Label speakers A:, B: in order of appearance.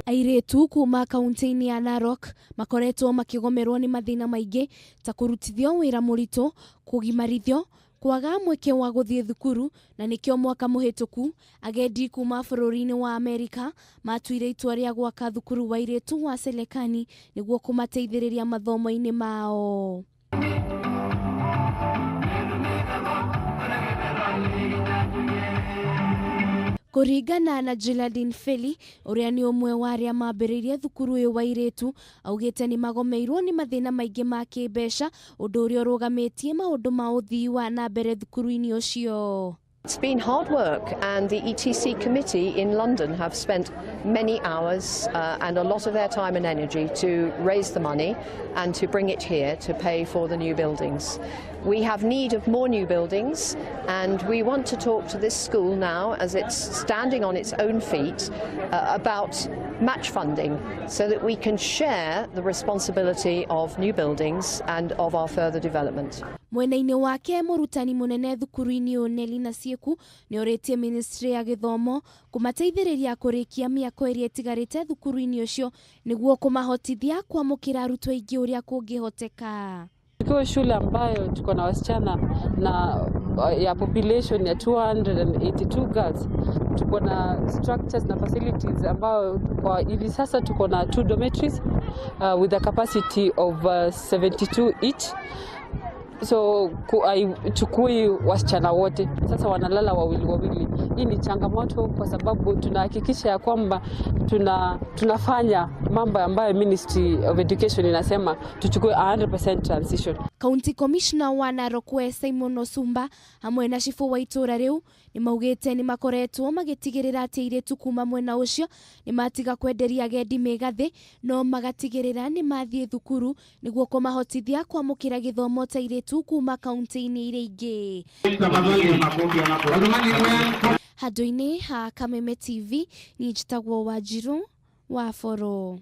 A: Airitu kuuma kaunti ya Narok makoretwo makigomerwo ni mathina maingi ta kurutithio wira murito, kugimarithio, kwaga mweke wa guthie thukuru na nikio mwaka muhituku agendi kuuma bururi-ini wa Amerika matuire itua ria gwaka thukuru wa airitu wa Selekani niguo kumateithiriria mathomo-ini mao. Kuringana na Jiladin Feli, uria ni umwe wa aria mambiririe thukuru uyu wa airitu, augite ni magomeirwo ni mathina maingi ma kimbeca, undu uria urugamitie maundu ma uthii wa nambere thukuru-ini ucio.
B: It's been hard work, and the ETC committee in London have spent many hours and a lot of their time and energy to raise the money and to bring it here to pay for the new buildings. We have need of more new buildings, and we want to talk to this school now, as it's standing on its own feet, about match funding so that we can share the responsibility of new buildings and of our further development.
A: Mwena-ini wake murutani munene thukuru-ini Oneli na Sieku ni oritie ministry ya githomo kumateithiriria kurikia miako iria itigarite thukuru-ini ucio niguo kumahotithia kwamukira arutwo aingi uria kungihoteka.
C: Tukiwa shule ambayo tuko na wasichana na ya population ya 282 girls, tuko na structures na facilities ambayo kwa hivi sasa tuko na 2 dormitories with a capacity of 72 each. So chukui wasichana wote sasa wanalala wawili. Hii ni changamoto kwa sababu tunahakikisha ya kwamba tunafanya mambo ambayo Ministry of Education inasema tuchukue 100% transition.
A: County Commissioner wa Narok Simon Osumba hamwe na chifu wa itura riu ni maugite ni makoretwo magitigirira ati airitu kuuma mwena ucio ni matiga kwenderia agendi megathi no magatigirira ni mathie thukuru niguo kumahotithia kwamukira githomo ta airitu kuuma kaunti-ini iria ingi. Handũ-ini ha Kameme TV ni njitagwo Wanjiru wa Foro.